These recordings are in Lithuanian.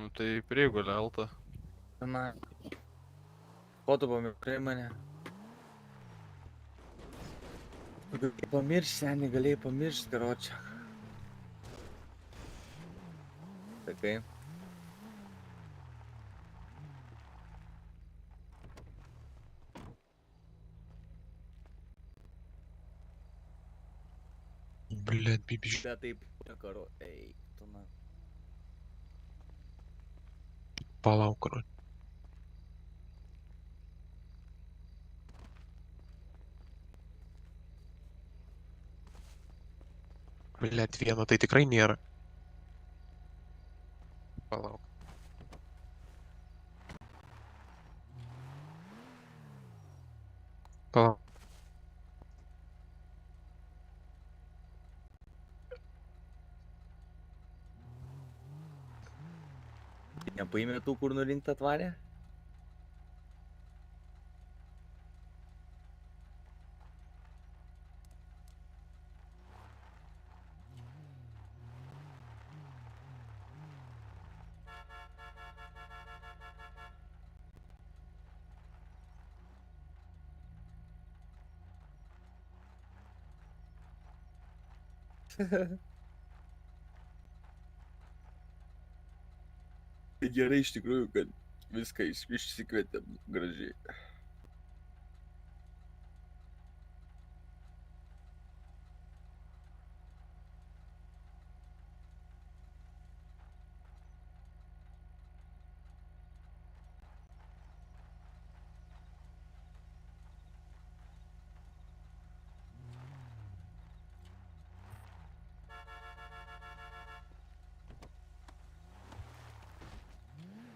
Nu, tai prieigulė Alta. Na, ko tu pamiršai mane? Tu galėjai pamiršti, seniai, galėjai pamiršti, karočią. Sakai? Блядь, бибиш. Bet taip, karo, eik, tu na. Palauk, karo. Блядь, vieno tai tikrai nėra. Palauk. Palauk. Nepaimė tų, kur nurinkt atvarė? Tai gerai iš tikrųjų, kad viską išsikvietėm gražiai.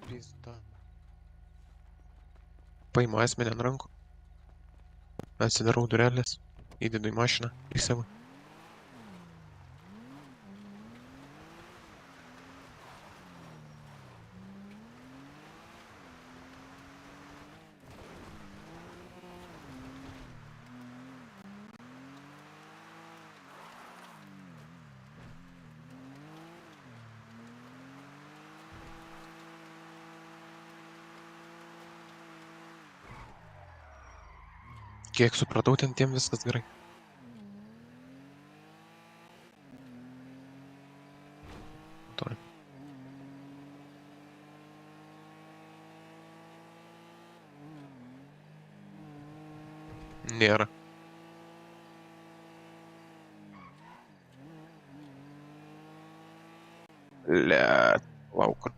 Pizda. Paimu asmenį ant rankų. Atsidarau durelės. Įdedu į mašiną. Į savo. Kiek supratau, ten tiem viskas gerai. Toli. Nėra. Blet. Lauk.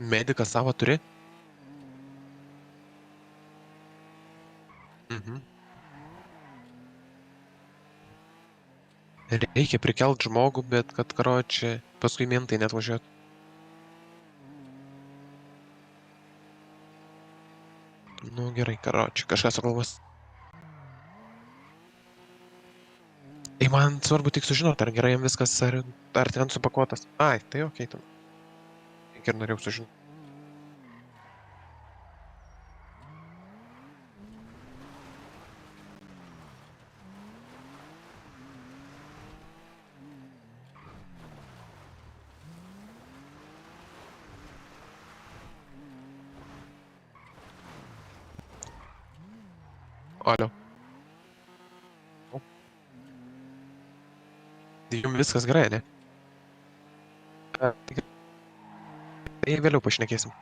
Mediką savo turi? Mhm. Reikia prikelt žmogų, bet kad, karočią, paskui mentai net važiuotų. Nu gerai, karočią, kažką sugalvos. Tai man svarbu tik sužinoti, ar gerai jam viskas, ar ten supakuotas. Ai, tai okei, tam. Tik ir norėjau sužinoti. Alio. Tai jums viskas gerai, ne? Tai vėliau pašnekėsim.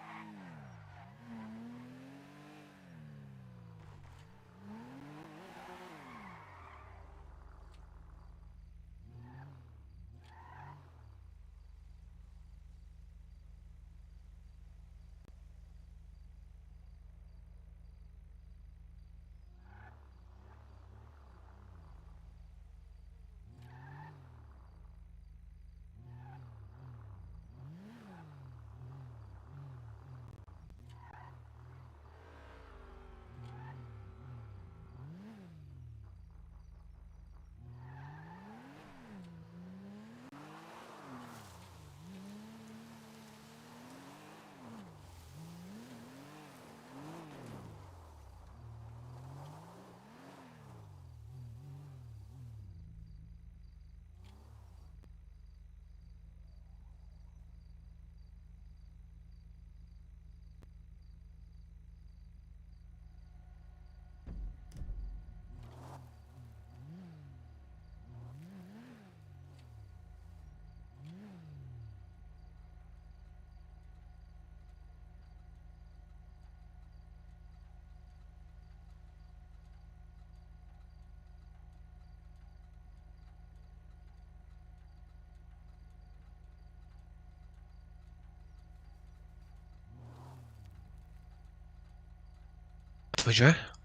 važiuoja?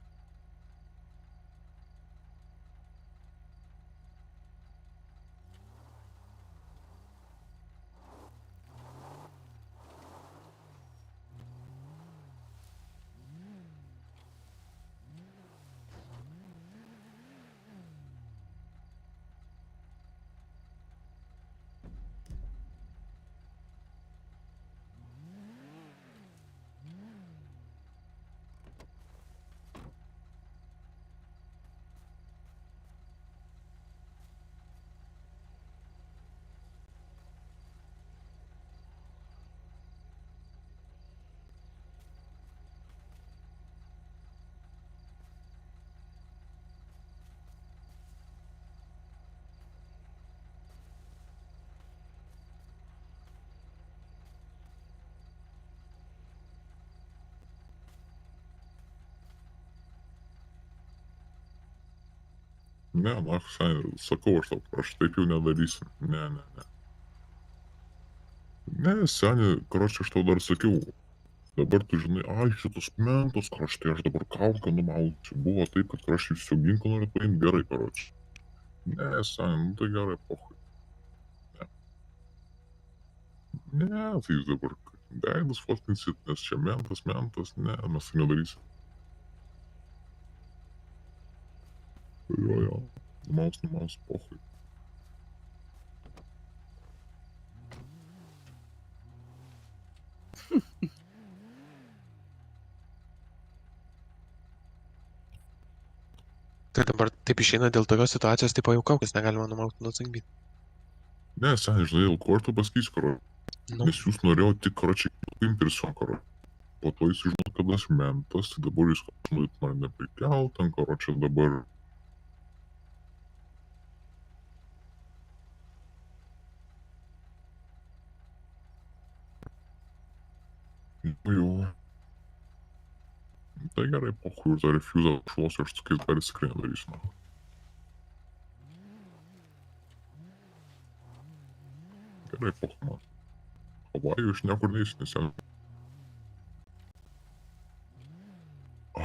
Ne, na, seniai, sakau aš tau, aš taip jau nedarysiu. Ne. Ne, seniai, karoči, aš tau dar sakiau. Dabar tu žinai, ai, šitas mentas, kraštai, aš dabar kaukę numausiu. Buvo taip, kad kraštai visio ginklą norėt paimti, gerai, karoči. Ne, seniai, nu tai gerai, pohui. Ne, tai jūs dabar veidus fotkinsit, nes čia mentas, ne, mes tai nedarysim. Jo, numaus, pohui. Tai dabar taip išeina dėl tokios situacijos, tipo jau kaukės negalima numauti nuo zangbyt. Ne, seniai, žinai, dėl ko aš tau pasakysiu, karoči. Nu, Nes jūs norėjot tik, karoči, imti ir savo, karoči. Po to jis žino, kad aš mentas, tai dabar jūs norit mane neprikelt, ten, karoči, dabar. Jo. Tai gerai, pohui, ir tą refuzą šluosiu, aš tokiais dar tikrai nedarysiu. Gerai, pohui, man. Havajų aš niekur neisiu, nes ten.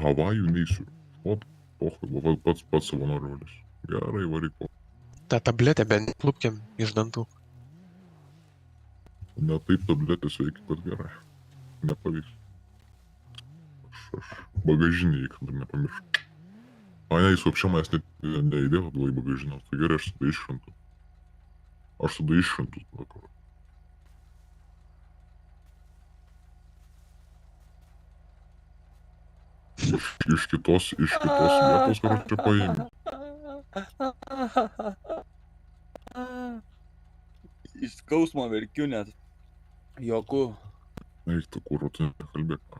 Havajų neisiu. O, pohui, pats savanorių valis. Gerai, varyk, pohui. tą tabletę bent plūpkiam iš dantų. Ne taip tabletės veikia, bet gerai. Nepavyks. Aš bagažinį, kad nepamiršau. A, ne, jis вообще manęs net neįdėjo atgal į bagažinę, tai gerai, aš tada iššventu. Tada. Iš kitos vietos, karoči, paėmė. Iš skausmo verkiu net. Joku. Eik, tu kur, tu nekalbėk.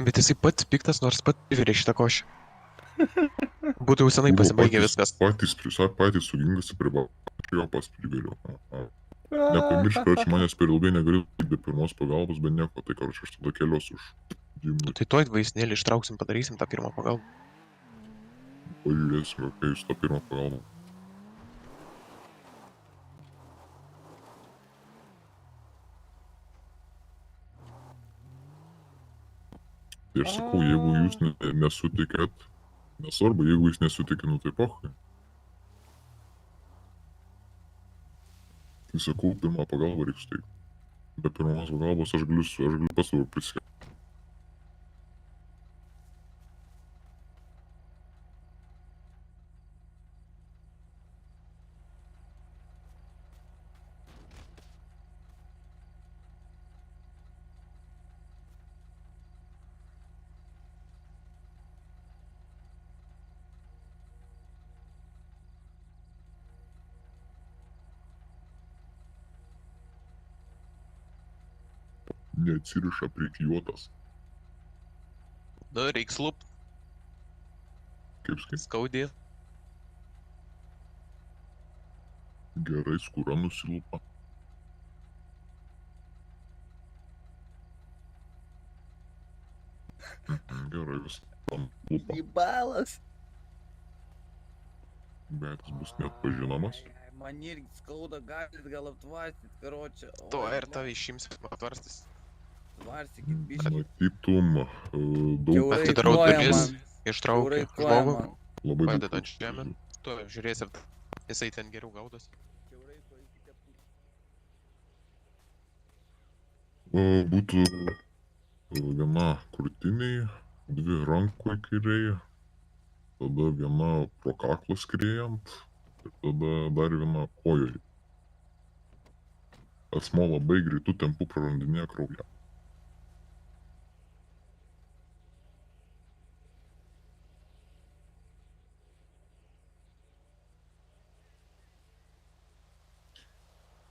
Bet jisai pats piktas, nors pats privirė šitą košę. Būtų jau senai Buvo pasibaigę viskas. Patys sugingas privalė, jo pas privėliau. Nepamiršk, karoči, manęs per ilgai negaliu be pirmos pagalbos, bet nieko, tai karoči, aš tada keliosiu už Nu, tai tuoj vaisnėlį ištrauksim, padarysim tą pirmą pagalbą. Pažiūrėsime, kai jūs tą pirmą pagalbą. Tai aš sakau, jeigu jūs nesutikėt, nesvarbu, jeigu jūs nesutikėt, nu tai pochai. Tai sakau, pirmą pagalbą reiks teikti. Be pirmos pagalbos aš galiu pats dabar prisikėti. Neatsiriša priklijuotas. Nu, reiks lupt, Kaip sakai, skaudė. gerai skūra nusilupa. Gerai, vis tam lupa. Gybalas. Bet jis bus neatpažinamas. Ai, man irgi skauda, galit gal aptvarstyt, karočią. To ir tave išims aptvarstis. Tvarstykit, biškį. Matytum, daug Kiaurai Atidarau koja duris, man. ištraukiu Kiaurai koja žmogų, man. labai daug. padeda ant žemę. Tu žiūrėsi, jisai ten geriau gaudosi. Kiaurai paimkite pusę. Būtų viena krūtiniai, dvi rankoj kairiai, tada viena pro kaklą skriejant ir tada dar viena kojoj. Asmo labai greitų tempų prarandinėja kraują.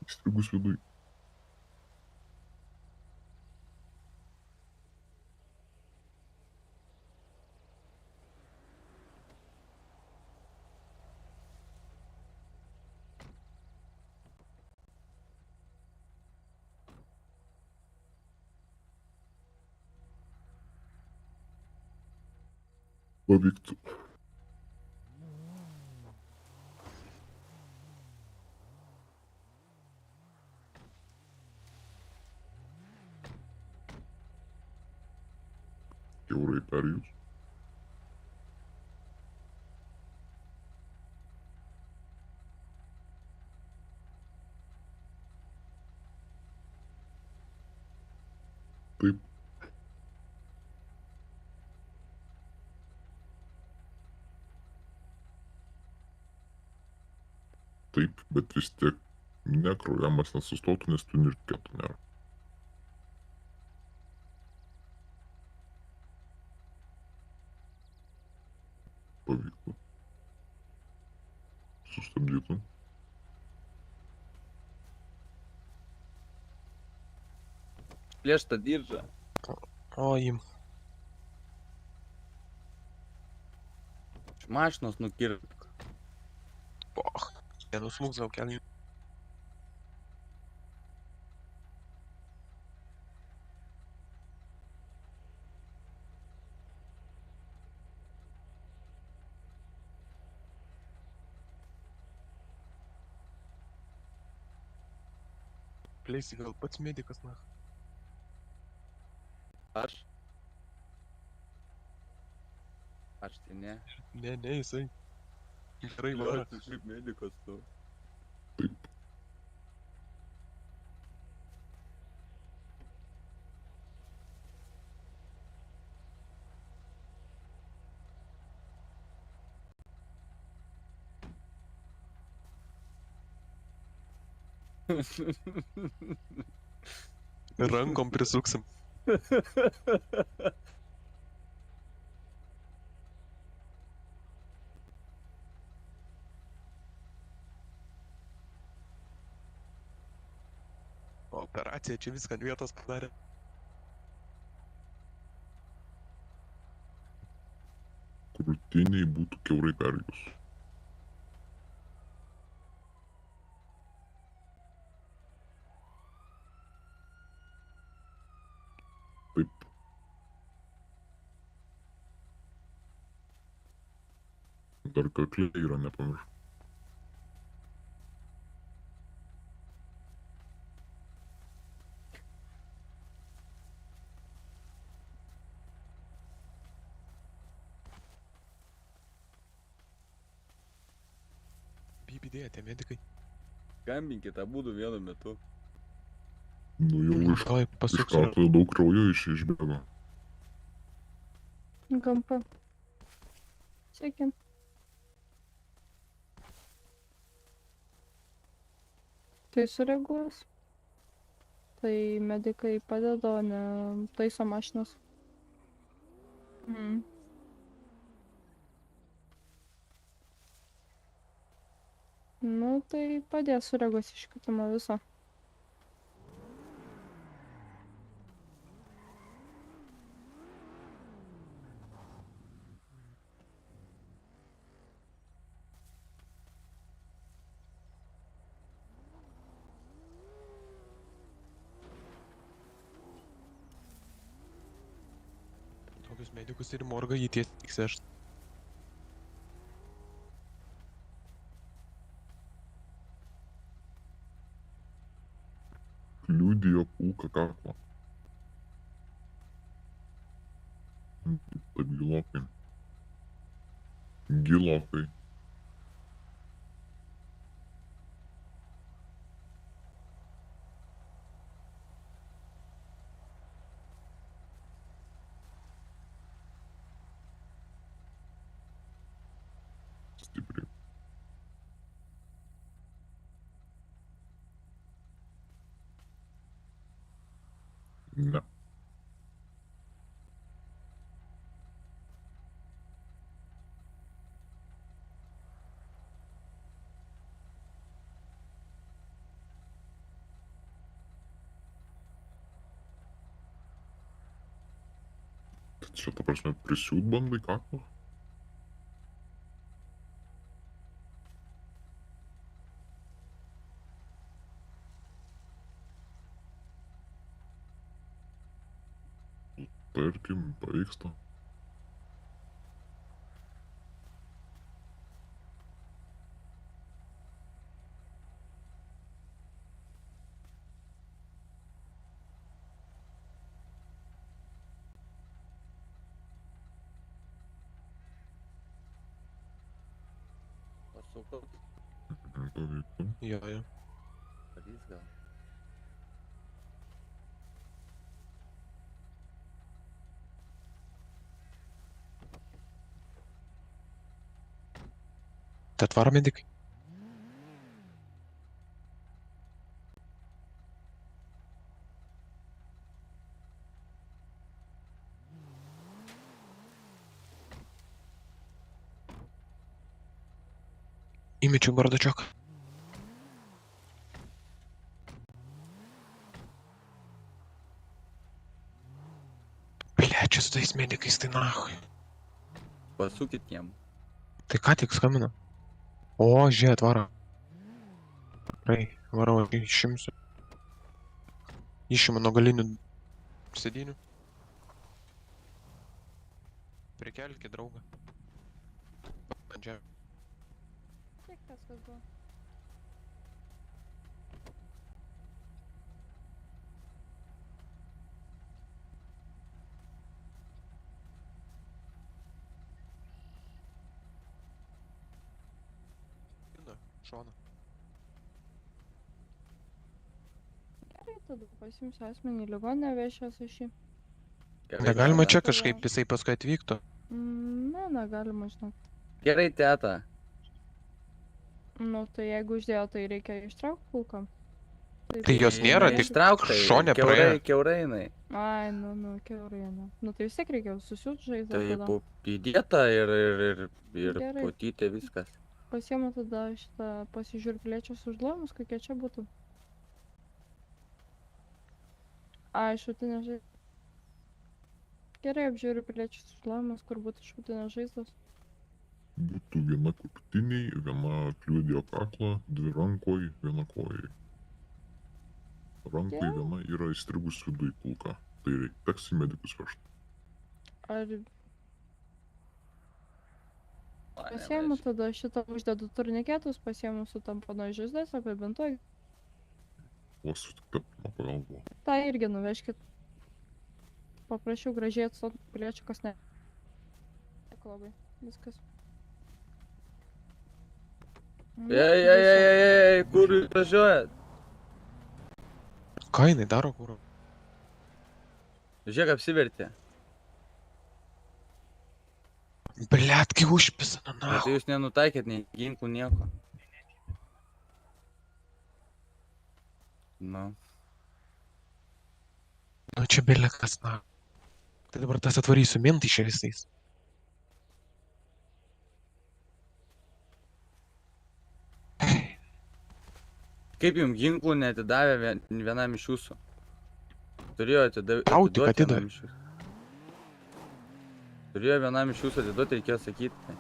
Įstrigus viduj. Pavyktų. Kiaurai perėjus. Taip. Taip, bet vis tiek nekraujamas nesustotų, nes tu nirkėtų nėra. Pavyktų. Sustabdytų. Plėš tą diržą. O, jim. Iš mašinos nukirpk. Poch. Nenusmūk savo kelią. Pleisi, gal pats medikas, na. Aš? Aš tai ne. Ne, jisai. Gerai, varo. Tu šiaip medikas tu. Taip. Rankom prisuksim. Operacija čia viską ant vietos padarė. Krūtiniai būtų kiaurai perėjus. Taip. Dar kakliai yra, nepamiršk. Bibidėja tie medikai. Skambinkit abudu vienu metu. Nu jau iš Toj pasuksiu. karto daug kraujo išbėgo. Gampa. Sveiki. Tai sureaguos. Tai medikai padeda, o ne taiso mašinos. Mm. Nu, tai padės sureaguos iškritimą visą. Tokius medikus ir į morgą jį tiesiai išsivežt. kliudijo kulką kaklą. Taip gilokai. Gilokai. Stipriai. Ne. Tai čia, ta prasme, prisiūt bandai kaklą? Tarkim, pavyksta. Pasukau. Pavyktų. Jo, jo. Pavyks gal. Tai atvaro medikai. Įmečiau bardačioką. Blet, čia su tais medikais, tai nahui. Pasukit jiem. Tai ką tik skambino? O, žiūrėk, atvaro. Tikrai, varau, išimsiu. Išimu nuo galinių sėdynių. Prikelkit draugą. Bandžiau. Kiek tas kas buvo? Šoną. Gerai, tada pasimsiu asmenį į ligoninę, vešiuosi šį. Negalima čia tada- kažkaip, jisai paskui atvyktų. Ne, negalima, žinok. Gerai, teta. Nu, tai jeigu uždėjo, tai reikia ištraukti kulką. Tai jos nėra, tik Ištraukta. šone praėjo. Kiaurai jinai. Ai, nu, kiaurai, nu. Nu, tai vis tiek reikia susiūt žaizdą Tai tada. įdėta ir Gerai. potytė viskas. Pasiemu tada šitą, pasižiūrį piliečius užduojimus, kokie čia būtų. Ai, šutinė žaizda. Gerai, apžiūriu piliečius užduojimus, kur būtų šutinės žaizdos. Būtų viena krūtiniai, viena kliudijo kaklą, dvi rankoj, viena kojai. Rankoj Gerai. viena yra įstrigus viduj kulka. Tai teks į medikus vežti. Ar pasiemu tada šitą uždedu turniketus, pasiemu su tamponu žaizdas, apibintuoju. Vos sutikta pirma pagalba. Ta irgi nuvežkit. Paprašiau gražiai atstot piliečių, kas ne. Dėkui labai. Viskas. Nu, Ei, kur jūs važiuojat? Ką jinai daro, kur? Žiūrėk, apsivertė. Blet, kai užpisa, Bet na. tai jūs nenutaikėt nei ginklų nieko. Nu. Nu čia belekas, na. Tai dabar tas atvarysiu mentai čia visais. Kaip jums ginklų neatidavė vienam iš jūsų? Turėjo atiduoti Tau tik atidavė. vienam iš jūsų. Turėjo vienam iš jūsų atiduoti, reikėjo sakyti.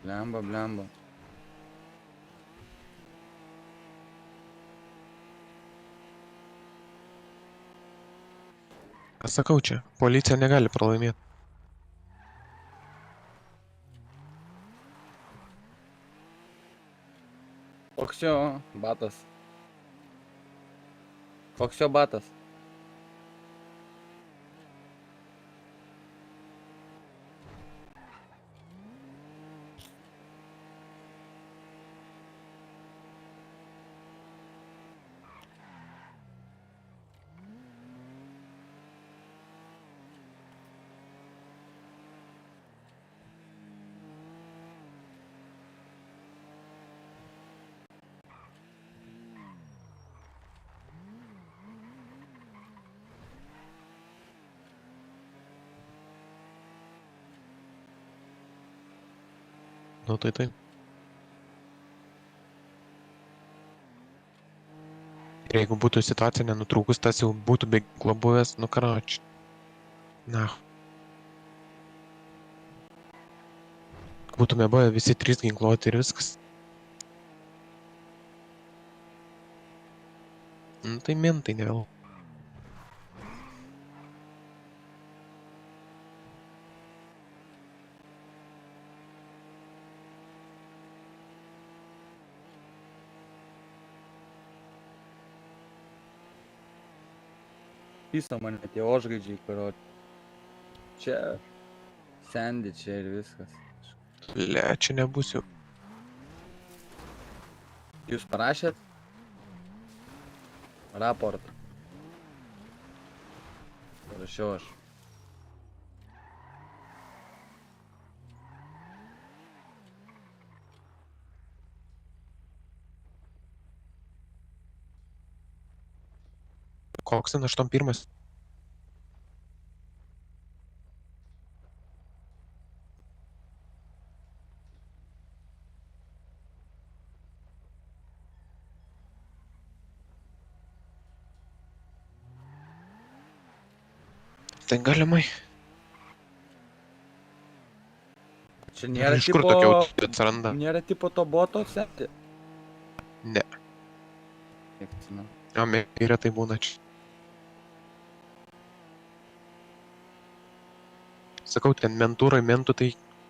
Blemba. Aš sakau čia, policija negali pralaimėti. Koks jo batas? Koks jo batas? Nu tai taip. Ir jeigu būtų situacija nenutrūkus, tas jau būtų be ginklo buvęs, nu karoči. Na. Būtume buvę visi 3 ginkluoti ir viskas. Nu tai mintai ne vėl. Pisa mane tie ožgaidžiai, kurio čia sendi čia ir viskas. Le, čia nebus jau. Jūs parašėt? Raportą. Parašiau aš. Koks ten 81? Tai galimai. Čia nėra Iš kur tipo... tokia autitė atsiranda? Nėra tipo to boto sekti. Ne. Nežinau. Amerikoje tai būna čia. Sakau, ten mentūrai mentų tai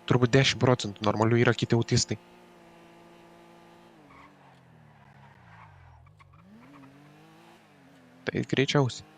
turbūt 10% normalių yra kiti autistai. Tai greičiausiai.